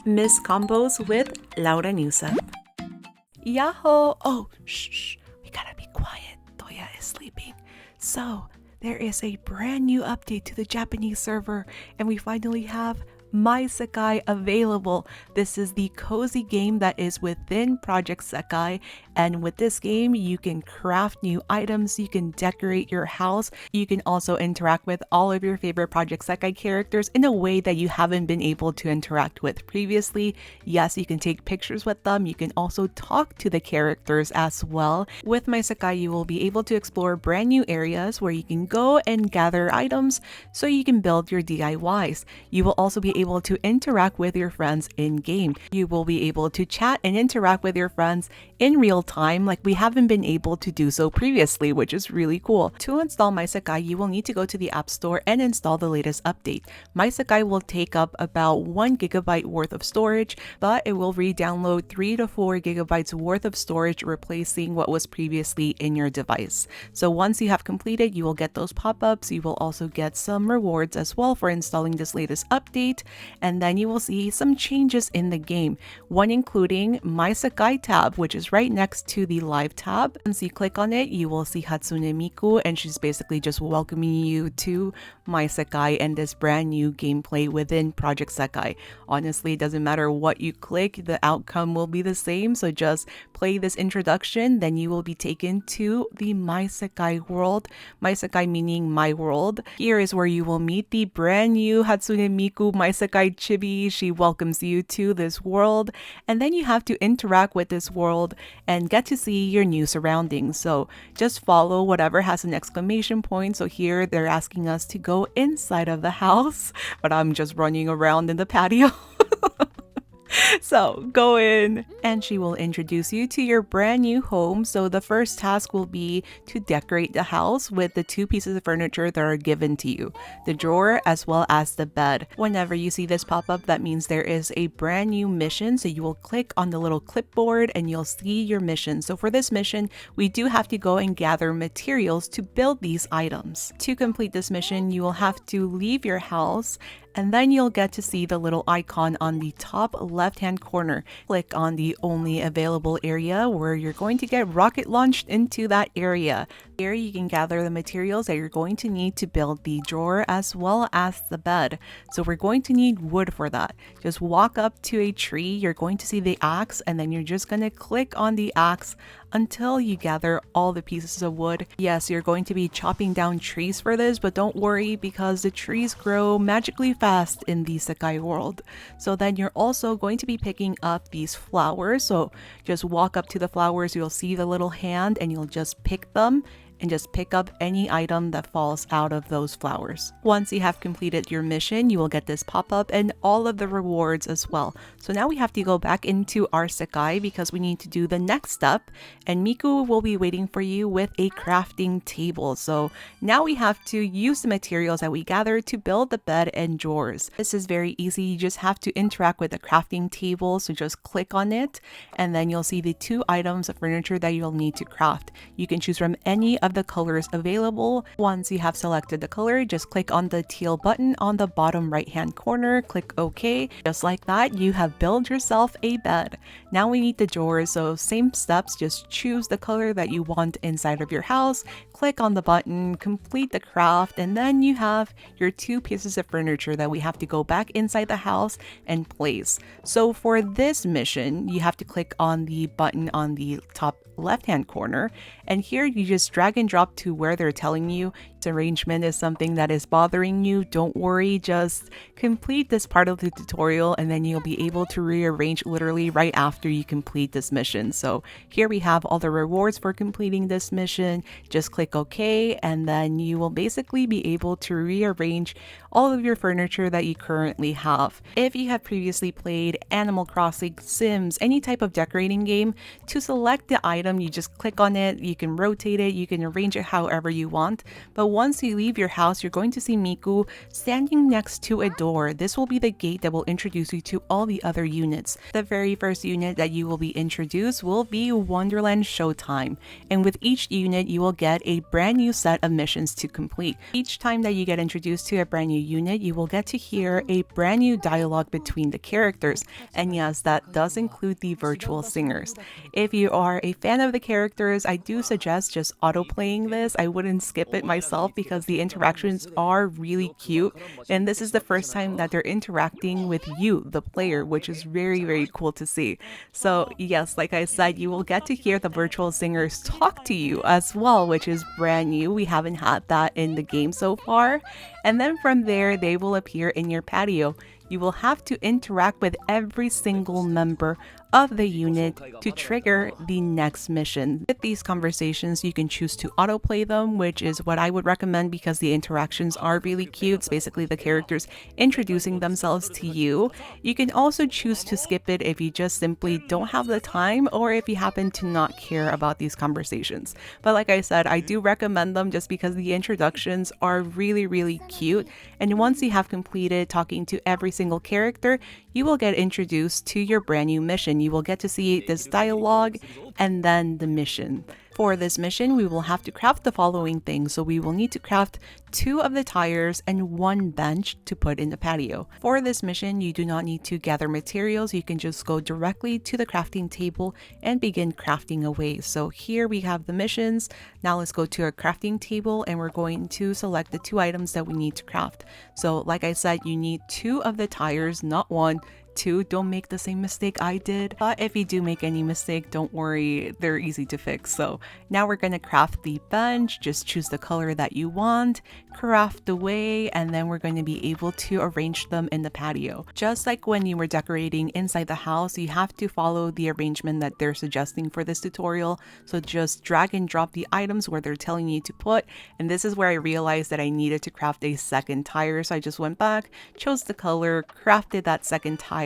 Miss Combos with Laura Newsom. Yahoo! Oh, shh, we gotta be quiet. Toya is sleeping. So, there is a brand new update to the Japanese server, and we finally have My Sekai available. This is the cozy game that is within Project Sekai, and with this game you can craft new items, you can decorate your house, you can also interact with all of your favorite Project Sekai characters in a way that you haven't been able to interact with previously. Yes, you can take pictures with them, you can also talk to the characters as well. With My Sekai, you will be able to explore brand new areas where you can go and gather items so you can build your DIYs. You will also be able to interact with your friends in game. You will be able to chat and interact with your friends in real time like we haven't been able to do so previously, which is really cool. To install My Sekai, you will need to go to the App Store and install the latest update. My Sekai will take up about 1 GB worth of storage, but it will re-download 3 to 4 GB worth of storage, replacing what was previously in your device. So once you have completed, you will get those pop-ups. You will also get some rewards as well for installing this latest update, and then you will see some changes in the game, one including My Sekai tab, which is right next to the live tab. Once you click on it, you will see Hatsune Miku, and she's basically just welcoming you to My Sekai and this brand new gameplay within Project Sekai. Honestly, it doesn't matter what you click, the outcome will be the same, so just play this introduction, then you will be taken to the My Sekai world. My Sekai meaning my world. Here is where you will meet the brand new Hatsune Miku, My Sekai Chibi. She welcomes you to this world, and then you have to interact with this world and get to see your new surroundings. So just follow whatever has an exclamation point. So here they're asking us to go inside of the house, but I'm just running around in the patio. So go in and she will introduce you to your brand new home. So the first task will be to decorate the house with the 2 pieces of furniture that are given to you, the drawer as well as the bed. Whenever you see this pop up, that means there is a brand new mission. So you will click on the little clipboard and you'll see your mission. So for this mission, we do have to go and gather materials to build these items. To complete this mission, you will have to leave your house, and then you'll get to see the little icon on the top left-hand corner. Click on the only available area where you're going to get rocket launched into that area. Here you can gather the materials that you're going to need to build the drawer as well as the bed. So we're going to need wood for that. Just walk up to a tree, you're going to see the axe, and then you're just going to click on the axe until you gather all the pieces of wood. Yes, you're going to be chopping down trees for this, but don't worry because the trees grow magically fast in the Sekai world. So then you're also going to be picking up these flowers. So just walk up to the flowers, you'll see the little hand and you'll just pick them and just pick up any item that falls out of those flowers. Once you have completed your mission, you will get this pop-up and all of the rewards as well. So now we have to go back into our Sekai because we need to do the next step, and Miku will be waiting for you with a crafting table. So now we have to use the materials that we gathered to build the bed and drawers. This is very easy. You just have to interact with the crafting table. So just click on it and then you'll see the 2 items of furniture that you'll need to craft. You can choose from any of the colors available. Once you have selected the color, just click on the teal button on the bottom right hand corner, click OK. Just like that, you have built yourself a bed. Now we need the drawers, so same steps, just choose the color that you want inside of your house, click on the button, complete the craft, and then you have your 2 pieces of furniture that we have to go back inside the house and place. So for this mission, you have to click on the button on the top left hand corner, and here you just drag and drop to where they're telling you this arrangement is something that is bothering you. Don't worry, just complete this part of the tutorial and then you'll be able to rearrange literally right after you complete this mission. So here we have all the rewards for completing this mission. Just click OK and then you will basically be able to rearrange all of your furniture that you currently have. If you have previously played Animal Crossing, Sims, any type of decorating game, to select the item item, you just click on it, you can rotate it, you can arrange it however you want. But once you leave your house, you're going to see Miku standing next to a door. This will be the gate that will introduce you to all the other units. The very first unit that you will be introduced will be Wonderland Showtime. And with each unit, you will get a brand new set of missions to complete. Each time that you get introduced to a brand new unit, you will get to hear a brand new dialogue between the characters. And yes, that does include the virtual singers. If you are a fan of the characters, I do suggest just auto-playing this. I wouldn't skip it myself because the interactions are really cute. And this is the first time that they're interacting with you, the player, which is very, very cool to see. So yes, like I said, you will get to hear the virtual singers talk to you as well, which is brand new. We haven't had that in the game so far. And then from there, they will appear in your patio. You will have to interact with every single member of the unit to trigger the next mission. With these conversations, you can choose to autoplay them, which is what I would recommend because the interactions are really cute. It's basically the characters introducing themselves to you. You can also choose to skip it if you just simply don't have the time or if you happen to not care about these conversations. But like I said, I do recommend them just because the introductions are really, really cute. And once you have completed talking to every single character, you will get introduced to your brand new mission. You will get to see this dialogue and then the mission. For this mission, we will have to craft the following things. So we will need to craft 2 of the tires and 1 bench to put in the patio. For this mission, you do not need to gather materials. You can just go directly to the crafting table and begin crafting away. So here we have the missions. Now let's go to our crafting table and we're going to select the 2 items that we need to craft. So like I said, you need 2 of the tires, not 1. 2, don't make the same mistake I did. But if you do make any mistake, don't worry, they're easy to fix. So now we're going to craft the bench. Just choose the color that you want, craft away, and then we're going to be able to arrange them in the patio. Just like when you were decorating inside the house, you have to follow the arrangement that they're suggesting for this tutorial. So just drag and drop the items where they're telling you to put. And this is where I realized that I needed to craft a second tire. So I just went back, chose the color, crafted that second tire,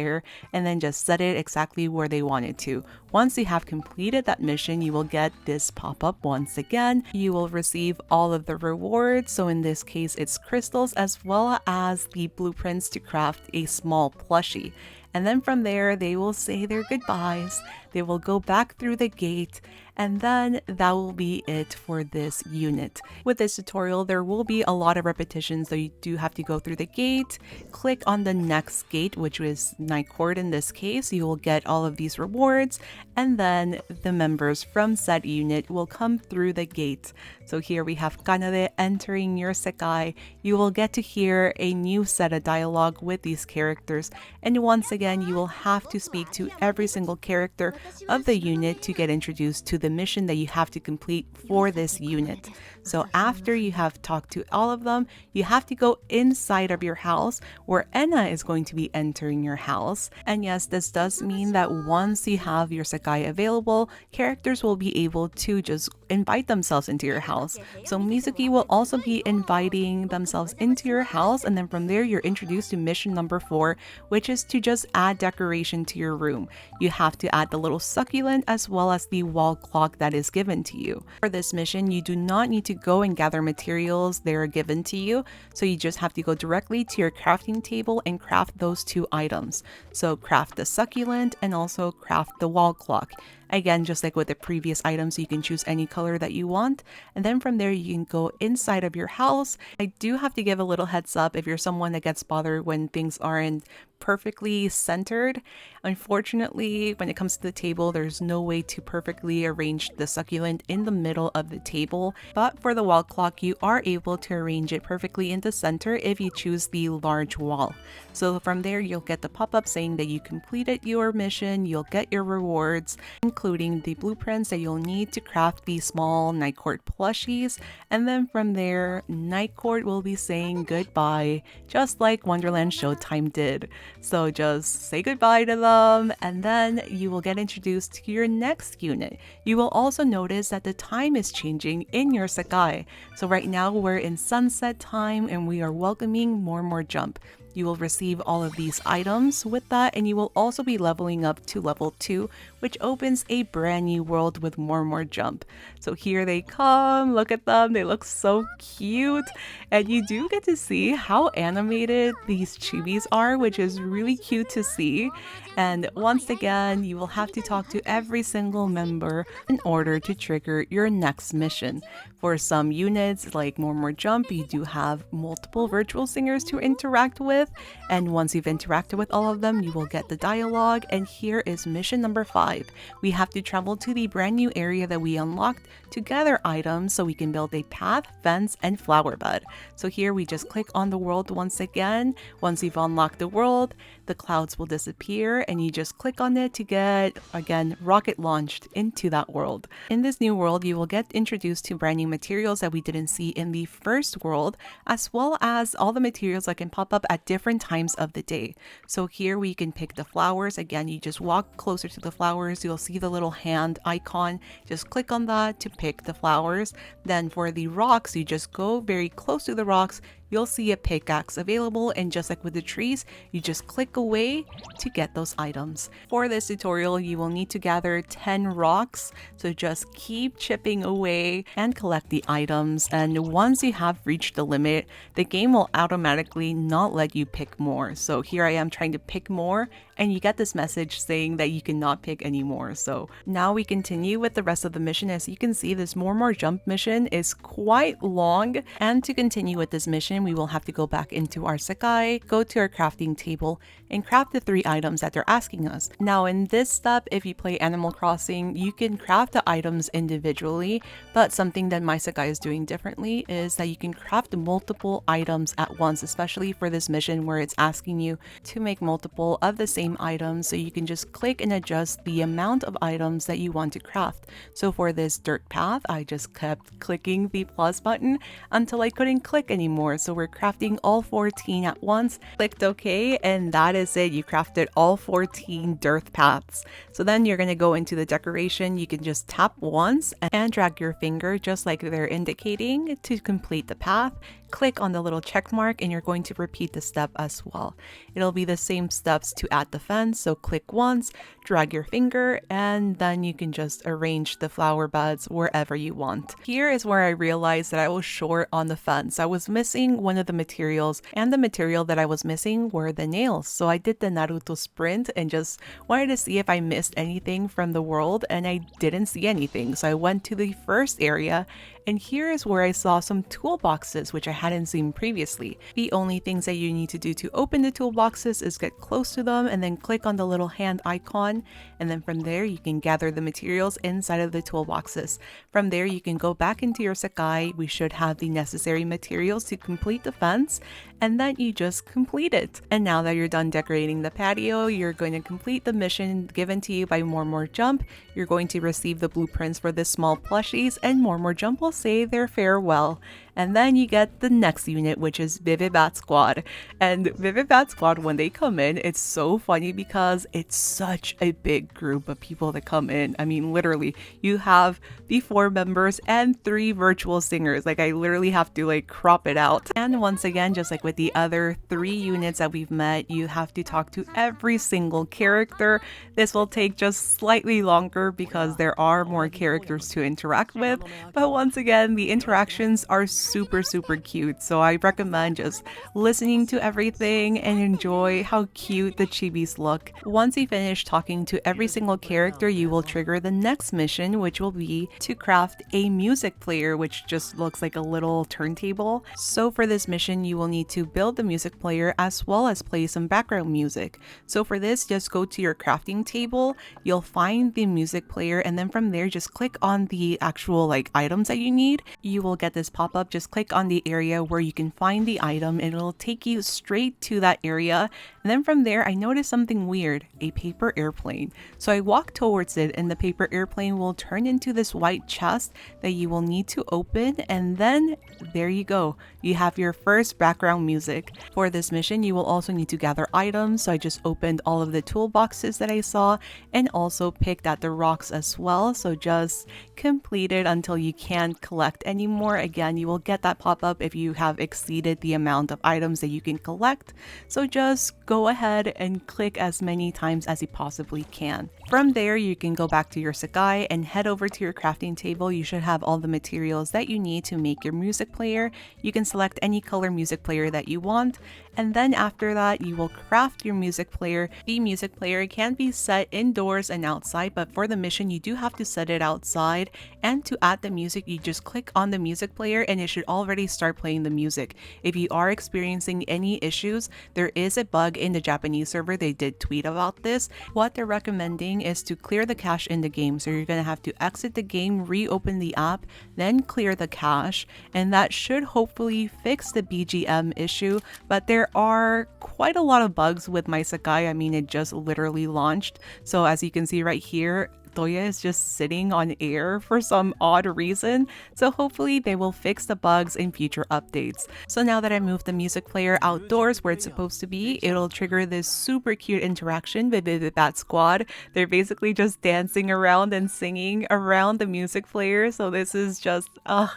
and then just set it exactly where they wanted to. Once you have completed that mission, you will get this pop-up once again. You will receive all of the rewards. So in this case, it's crystals as well as the blueprints to craft a small plushie. And then from there, they will say their goodbyes. They will go back through the gate, and then that will be it for this unit. With this tutorial, there will be a lot of repetitions, so you do have to go through the gate, click on the next gate, which was Night Court in this case. You will get all of these rewards, and then the members from said unit will come through the gate. So here we have Kanade entering your Sekai. You will get to hear a new set of dialogue with these characters, and once again, you will have to speak to every single character of the unit to get introduced to the mission that you have to complete for this unit. So after you have talked to all of them, you have to go inside of your house where Enna is going to be entering your house. And yes, this does mean that once you have your Sekai available, characters will be able to just invite themselves into your house. So Mizuki will also be inviting themselves into your house, and then from there you're introduced to mission number 4, which is to just add decoration to your room. You have to add the little succulent as well as the wall clock that is given to you. For this mission, you do not need to go and gather materials, they are given to you. So you just have to go directly to your crafting table and craft those 2 items. So craft the succulent and also craft the wall clock. Again, just like with the previous items, you can choose any color that you want. And then from there, you can go inside of your house. I do have to give a little heads up if you're someone that gets bothered when things aren't perfectly centered. Unfortunately, when it comes to the table, there's no way to perfectly arrange the succulent in the middle of the table. But for the wall clock, you are able to arrange it perfectly in the center if you choose the large wall. So from there, you'll get the pop-up saying that you completed your mission, you'll get your rewards, including the blueprints that you'll need to craft the small Night Court plushies. And then from there, Night Court will be saying goodbye, just like Wonderland Showtime did. So just say goodbye to them, and then you will get introduced to your next unit. You will also notice that the time is changing in your Sekai. So right now we're in sunset time and we are welcoming more jump. You will receive all of these items with that, and you will also be leveling up to level 2, which opens a brand new world with more jump. So here they come, look at them, they look so cute, and you do get to see how animated these chibis are, which is really cute to see. And once again, you will have to talk to every single member in order to trigger your next mission. For some units like More Jump, you do have multiple virtual singers to interact with, and once you've interacted with all of them, you will get the dialogue. And here is mission number 5. We have to travel to the brand new area that we unlocked to gather items so we can build a path, fence, and flower bed. So here we just click on the world once again. Once you've unlocked the world, the clouds will disappear and you just click on it to get, again, rocket launched into that world. In this new world, you will get introduced to brand new materials that we didn't see in the first world, as well as all the materials that can pop up at different times of the day. So here we can pick the flowers. Again, you just walk closer to the flowers, you'll see the little hand icon. Just click on that to pick the flowers. Then for the rocks, you just go very close to the rocks. You'll see a pickaxe available, and just like with the trees, you just click away to get those items. For this tutorial, you will need to gather 10 rocks, so just keep chipping away and collect the items, and once you have reached the limit, the game will automatically not let you pick more. So here I am trying to pick more, and you get this message saying that you cannot pick anymore. So now we continue with the rest of the mission. As you can see, this More Jump mission is quite long, and to continue with this mission, we will have to go back into our Sekai, go to our crafting table, and craft the 3 items that they're asking us. Now in this step, if you play Animal Crossing, you can craft the items individually, but something that my Sekai is doing differently is that you can craft multiple items at once, especially for this mission where it's asking you to make multiple of the same items. So you can just click and adjust the amount of items that you want to craft. So for this dirt path, I just kept clicking the plus button until I couldn't click anymore. So we're crafting all 14 at once, clicked OK, and that is it. You crafted all 14 dirt paths. So then you're going to go into the decoration. You can just tap once and drag your finger just like they're indicating to complete the path. Click on the little check mark and you're going to repeat the step as well. It'll be the same steps to add the fence. So click once, drag your finger, and then you can just arrange the flower beds wherever you want. Here is where I realized that I was short on the fence. I was missing one of the materials, and the material that I was missing were the nails. So I did the Naruto sprint and just wanted to see if I missed anything from the world, and I didn't see anything. So I went to the first area, and here is where I saw some toolboxes, which I hadn't seen previously. The only things that you need to do to open the toolboxes is get close to them and then click on the little hand icon. And then from there, you can gather the materials inside of the toolboxes. From there, you can go back into your Sekai. We should have the necessary materials to complete the fence, and then you just complete it. And now that you're done decorating the patio, you're going to complete the mission given to you by More Jump. You're going to receive the blueprints for the small plushies, and More Jump will say their farewell. And then you get the next unit, which is Vivid Bat Squad. And Vivid Bat Squad, when they come in, it's so funny because it's such a big group of people that come in. I mean, literally, you have the 4 members and 3 virtual singers. Like, I literally have to like crop it out. And once again, just like with the other 3 units that we've met, you have to talk to every single character. This will take just slightly longer because there are more characters to interact with. But once again, the interactions are super cute, so I recommend just listening to everything and enjoy how cute the chibis look. Once you finish talking to every single character, you will trigger the next mission, which will be to craft a music player, which just looks like a little turntable. So for this mission, you will need to build the music player as well as play some background music. So for this, just go to your crafting table, you'll find the music player, and then from there, just click on the actual like items that you need. You will get this pop-up. Just click on the area where you can find the item and it'll take you straight to that area. And then from there, I noticed something weird, a paper airplane. So I walked towards it and the paper airplane will turn into this white chest that you will need to open, and then there you go. You have your first background music. For this mission, you will also need to gather items. So I just opened all of the toolboxes that I saw and also picked at the rocks as well. So just complete it until you can't collect anymore. Again, you will get that pop-up if you have exceeded the amount of items that you can collect. So just go ahead and click as many times as you possibly can. From there, you can go back to your Sakai and head over to your crafting table. You should have all the materials that you need to make your music player. You can select any color music player that you want. And then after that, you will craft your music player. The music player can be set indoors and outside, but for the mission, you do have to set it outside. And to add the music, you just click on the music player and it should already start playing the music. If you are experiencing any issues, there is a bug in the Japanese server. They did tweet about this. What they're recommending is to clear the cache in the game. So you're going to have to exit the game, reopen the app, then clear the cache, and that should hopefully fix the BGM issue. But there are quite a lot of bugs with my Sakai. I mean, it just literally launched. So as you can see right here, Toya is just sitting on air for some odd reason, so hopefully they will fix the bugs in future updates. So now that I moved the music player outdoors where it's supposed to be, it'll trigger this super cute interaction with the Bat Squad. They're basically just dancing around and singing around the music player, so this is just,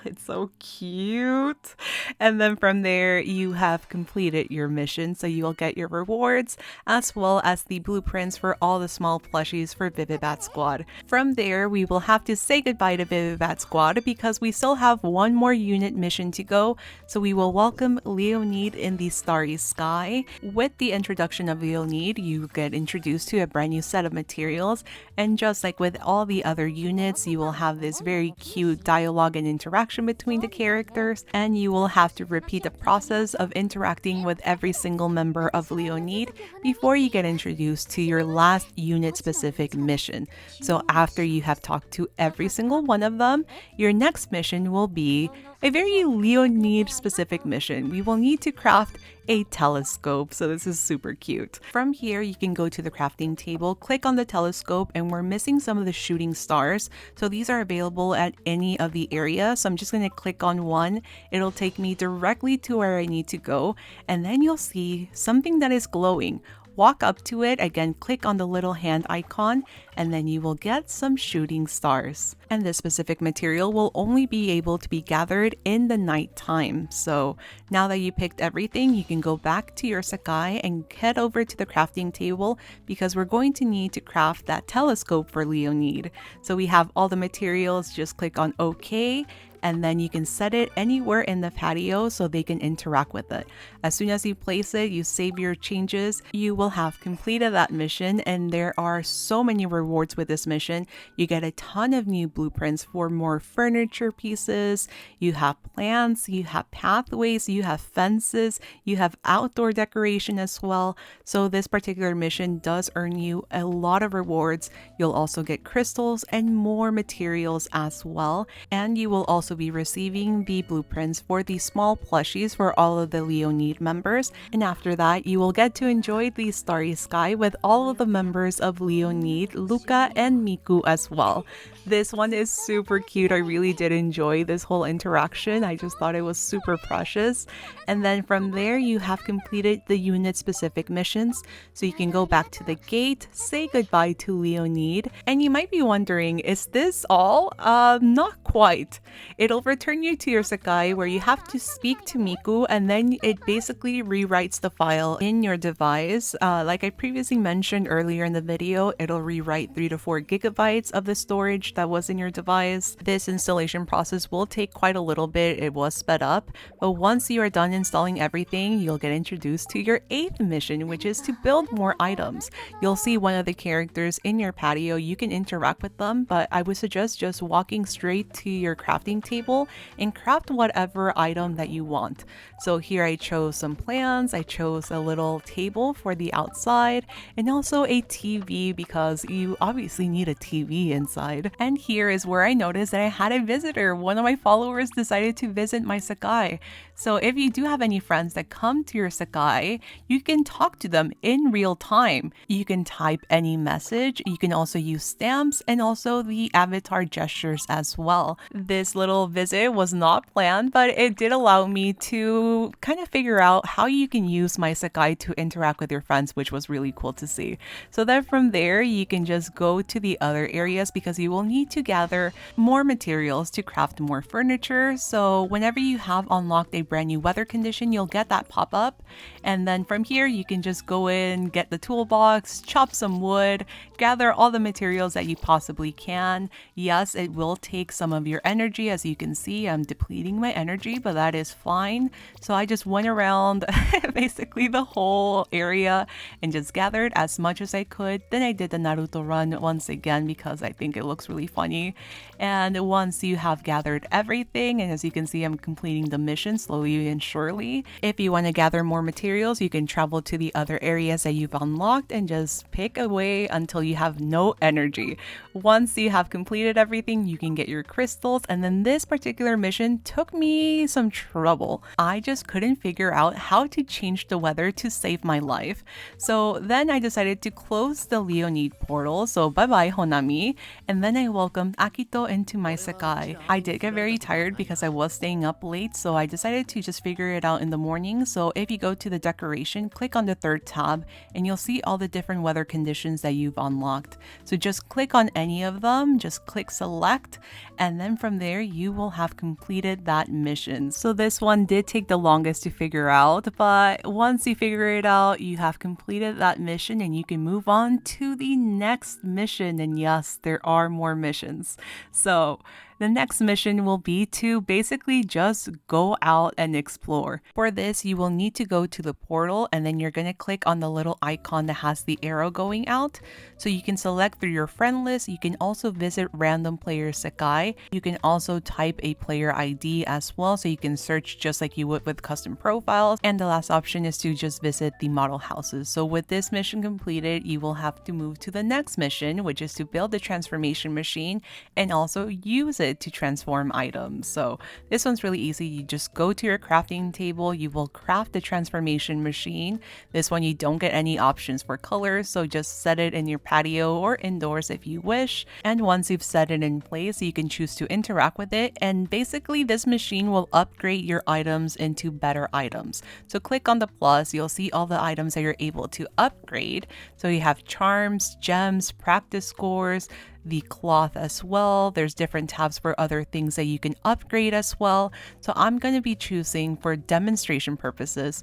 it's so cute. And then from there, you have completed your mission, so you'll get your rewards as well as the blueprints for all the small plushies for Vivid Bat Squad. From there, we will have to say goodbye to Vivid Bat Squad because we still have one more unit mission to go. So we will welcome Leonid in the Starry Sky. With the introduction of Leonid, you get introduced to a brand new set of materials. And just like with all the other units, you will have this very cute dialogue and interaction between the characters. And you will have to repeat the process of interacting with every single member of Leonid before you get introduced to your last unit-specific mission. So after you have talked to every single one of them, your next mission will be a very Leonid specific mission. We will need to craft a telescope, so this is super cute. From here, you can go to the crafting table, click on the telescope, and we're missing some of the shooting stars. So these are available at any of the areas. So I'm just going to click on one. It'll take me directly to where I need to go, and then you'll see something that is glowing. Walk up to it, again click on the little hand icon, and then you will get some shooting stars. And this specific material will only be able to be gathered in the night time. So now that you picked everything, you can go back to your Sakai and head over to the crafting table because we're going to need to craft that telescope for Leonid. So we have all the materials, just click on OK. And then you can set it anywhere in the patio so they can interact with it. As soon as you place it, you save your changes, you will have completed that mission, and there are so many rewards with this mission. You get a ton of new blueprints for more furniture pieces, you have plants, you have pathways, you have fences, you have outdoor decoration as well. So this particular mission does earn you a lot of rewards. You'll also get crystals and more materials as well, and you will also be receiving the blueprints for the small plushies for all of the Leonid members. And after that, you will get to enjoy the Starry Sky with all of the members of Leonid, Luca, and Miku as well. This one is super cute. I really did enjoy this whole interaction. I just thought it was super precious. And then from there, you have completed the unit specific missions. So you can go back to the gate, say goodbye to Leonid. And you might be wondering, is this all? Not quite. It'll return you to your Sakai where you have to speak to Miku, and then it basically rewrites the file in your device. Like I previously mentioned earlier in the video, it'll rewrite 3 to 4 gigabytes of the storage that was in your device. This installation process will take quite a little bit. It was sped up, but once you are done installing everything, you'll get introduced to your 8th mission, which is to build more items. You'll see one of the characters in your patio. You can interact with them, but I would suggest just walking straight to your crafting table and craft whatever item that you want. So here I chose some plants, I chose a little table for the outside, and also a TV because you obviously need a TV inside. And here is where I noticed that I had a visitor. One of my followers decided to visit my Sakai. So if you do have any friends that come to your Sakai, you can talk to them in real time. You can type any message. You can also use stamps and also the avatar gestures as well. This little visit was not planned, but it did allow me to kind of figure out how you can use my Sakai to interact with your friends, which was really cool to see. So then from there, you can just go to the other areas because you will need to gather more materials to craft more furniture. So whenever you have unlocked a brand new weather condition, you'll get that pop up. And then from here, you can just go in, get the toolbox, chop some wood, gather all the materials that you possibly can. Yes, it will take some of your energy. As you can see, I'm depleting my energy, but that is fine. So I just went around basically the whole area and just gathered as much as I could. Then I did the Naruto run once again because I think it looks really funny. And once you have gathered everything, and as you can see, I'm completing the mission slowly and surely. If you want to gather more materials, you can travel to the other areas that you've unlocked and just pick away until you have no energy. Once you have completed everything, you can get your crystals. And then this particular mission took me some trouble. I just couldn't figure out how to change the weather to save my life. So then I decided to close the Leonid portal. So bye bye Honami. And then I welcomed Akito into my Sakai. I did get very tired because I was staying up late, so I decided to just figure it out in the morning. So if you go to the decoration, click on the third tab and you'll see all the different weather conditions that you've unlocked. So just click on any of them, just click select, and then from there you will have completed that mission. So this one did take the longest to figure out, but once you figure it out, you have completed that mission and you can move on to the next mission. And yes, there are more missions. So the next mission will be to basically just go out and explore. For this, you will need to go to the portal and then you're going to click on the little icon that has the arrow going out. So you can select through your friend list. You can also visit random player Sakai. You can also type a player ID as well, so you can search just like you would with custom profiles. And the last option is to just visit the model houses. So with this mission completed, you will have to move to the next mission, which is to build the transformation machine and also use it to transform items. So this one's really easy. You just go to your crafting table, you will craft the transformation machine. This one you don't get any options for colors, so just set it in your patio or indoors if you wish. And once you've set it in place, you can choose to interact with it, and basically this machine will upgrade your items into better items. So click on the plus, you'll see all the items that you're able to upgrade. So you have charms, gems, practice scores, the cloth as well. There's different tabs for other things that you can upgrade as well. So I'm going to be choosing, for demonstration purposes,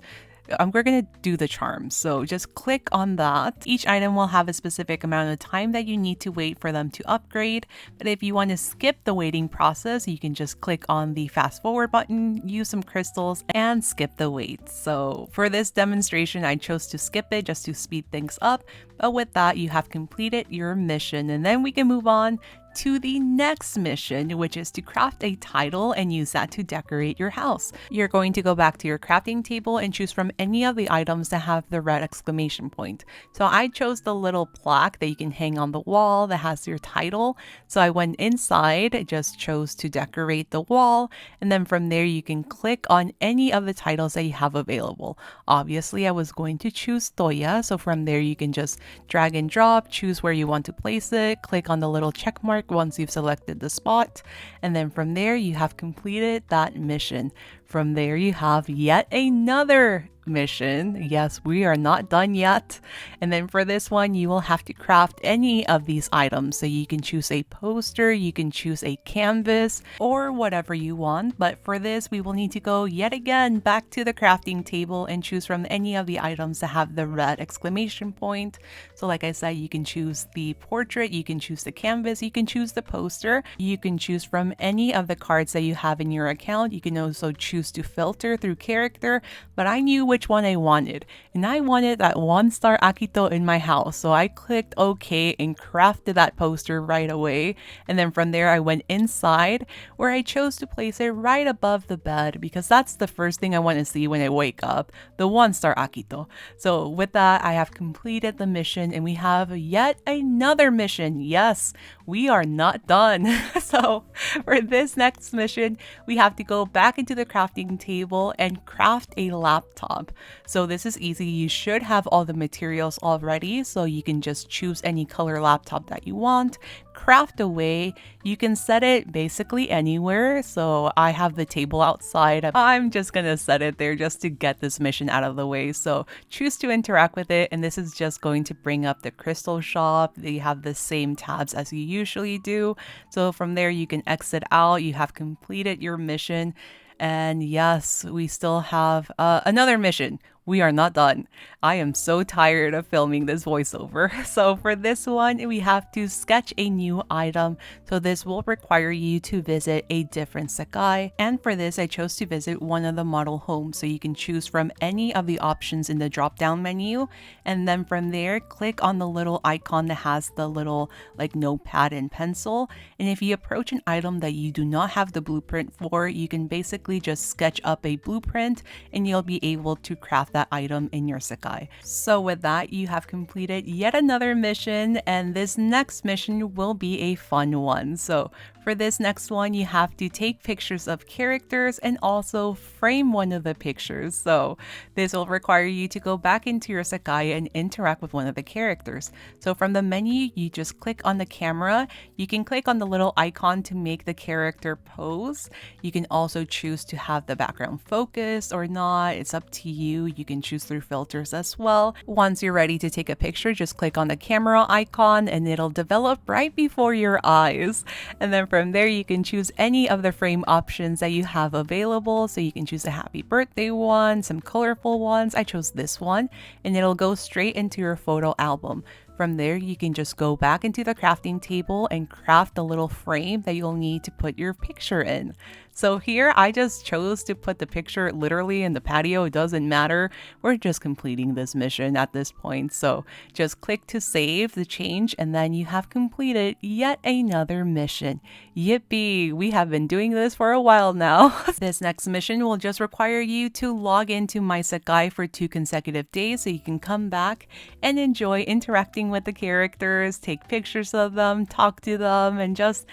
we're going to do the charms. So just click on that. Each item will have a specific amount of time that you need to wait for them to upgrade. But if you want to skip the waiting process, you can just click on the fast forward button, use some crystals, and skip the wait. So for this demonstration, I chose to skip it just to speed things up. But with that, you have completed your mission, and then we can move on to the next mission, which is to craft a title and use that to decorate your house. You're going to go back to your crafting table and choose from any of the items that have the red exclamation point. So I chose the little plaque that you can hang on the wall that has your title. So I went inside, just chose to decorate the wall, and then from there you can click on any of the titles that you have available. Obviously, I was going to choose Toya, so from there you can just drag and drop, choose where you want to place it, click on the little check mark once you've selected the spot, and then from there you have completed that mission. From there you have yet another mission. Yes, we are not done yet. And then for this one, you will have to craft any of these items. So you can choose a poster, you can choose a canvas, or whatever you want. But for this, we will need to go yet again back to the crafting table and choose from any of the items that have the red exclamation point. So like I said, you can choose the portrait, you can choose the canvas, you can choose the poster, you can choose from any of the cards that you have in your account. You can also choose to filter through character, but I knew which which one I wanted. And I wanted that 1-star Akito in my house. So I clicked OK and crafted that poster right away. And then from there, I went inside where I chose to place it right above the bed because that's the first thing I want to see when I wake up, the 1-star Akito. So with that, I have completed the mission and we have yet another mission. Yes, we are not done. So for this next mission, we have to go back into the crafting table and craft a laptop. So this is easy. You should have all the materials already, so you can just choose any color laptop that you want, craft away. You can set it basically anywhere. So I have the table outside. I'm just gonna set it there just to get this mission out of the way. So choose to interact with it, and this is just going to bring up the crystal shop. They have the same tabs as you usually do. So from there you can exit out. You have completed your mission. And yes, we still have another mission. We are not done. I am so tired of filming this voiceover. So for this one, we have to sketch a new item. So this will require you to visit a different sekai. And for this, I chose to visit one of the model homes. So you can choose from any of the options in the drop-down menu. And then from there, click on the little icon that has the little like notepad and pencil. And if you approach an item that you do not have the blueprint for, you can basically just sketch up a blueprint and you'll be able to craft that item in your sekai. So with that, you have completed yet another mission, and this next mission will be a fun one. So for this next one, you have to take pictures of characters and also frame one of the pictures. So this will require you to go back into your sekai and interact with one of the characters. So from the menu, you just click on the camera. You can click on the little icon to make the character pose. You can also choose to have the background focused or not. It's up to you. You can choose through filters as well. Once you're ready to take a picture, just click on the camera icon and it'll develop right before your eyes. And then from there, you can choose any of the frame options that you have available. So you can choose a happy birthday one, some colorful ones. I chose this one, and it'll go straight into your photo album. From there, you can just go back into the crafting table and craft the little frame that you'll need to put your picture in. So here, I just chose to put the picture literally in the patio. It doesn't matter. We're just completing this mission at this point. So just click to save the change, and then you have completed yet another mission. Yippee! We have been doing this for a while now. This next mission will just require you to log into My Sekai for 2 consecutive days so you can come back and enjoy interacting with the characters, take pictures of them, talk to them, and just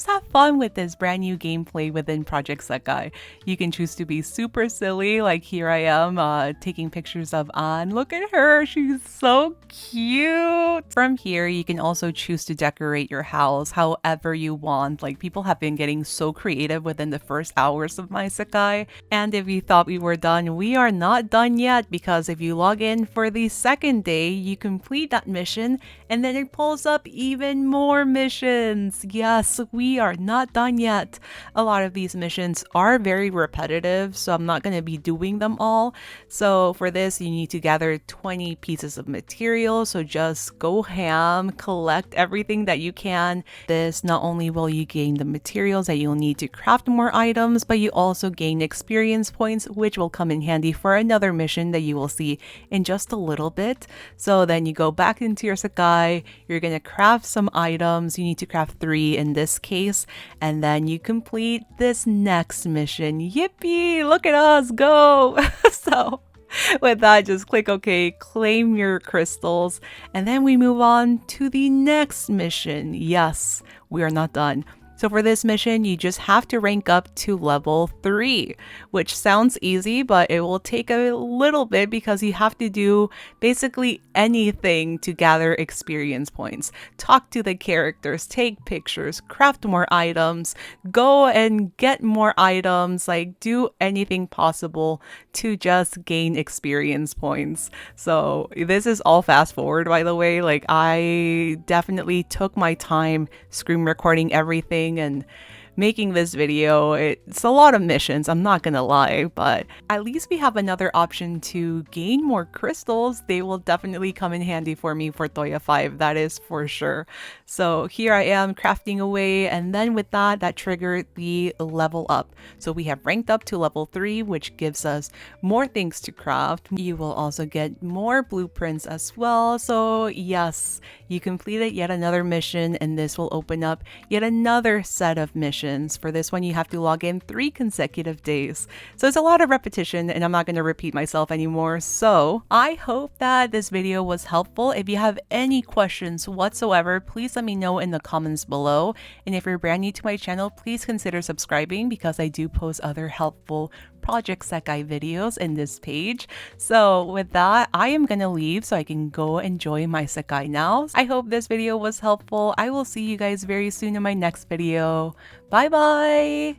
have fun with this brand new gameplay within Project Sekai. You can choose to be super silly, like here I am taking pictures of Ann. Look at her, she's so cute. From here, you can also choose to decorate your house however you want. Like, people have been getting so creative within the first hours of My Sekai. And if you thought we were done, we are not done yet, because if you log in for the second day, you complete that mission and then it pulls up even more missions. Yes, we are not done yet. A lot of these missions are very repetitive, so I'm not going to be doing them all. So for this, you need to gather 20 pieces of material. So just go ham, collect everything that you can. This, not only will you gain the materials that you'll need to craft more items, but you also gain experience points, which will come in handy for another mission that you will see in just a little bit. So then you go back into your sekai, you're going to craft some items. You need to craft 3 in this case, and then you complete this next mission. Yippee! Look at us go! So with that, just click OK, claim your crystals, and then we move on to the next mission. Yes, we are not done. So for this mission, you just have to rank up to level 3, which sounds easy, but it will take a little bit because you have to do basically anything to gather experience points. Talk to the characters, take pictures, craft more items, go and get more items, like do anything possible to just gain experience points. So this is all fast forward, by the way. Like, I definitely took my time screen recording everything and making this video. It's a lot of missions, I'm not gonna lie, but at least we have another option to gain more crystals. They will definitely come in handy for me for Toya 5, that is for sure. So here I am crafting away, and then with that triggered the level up. So we have ranked up to level 3, which gives us more things to craft. You will also get more blueprints as well. So yes, you completed yet another mission, and this will open up yet another set of missions. For this one, you have to log in 3 consecutive days. So it's a lot of repetition, and I'm not going to repeat myself anymore. So I hope that this video was helpful. If you have any questions whatsoever, please let me know in the comments below. And if you're brand new to my channel, please consider subscribing, because I do post other helpful Project Sekai videos in this page. So with that, I am gonna leave so I can go enjoy my Sekai now. I hope this video was helpful. I will see you guys very soon in my next video. Bye bye!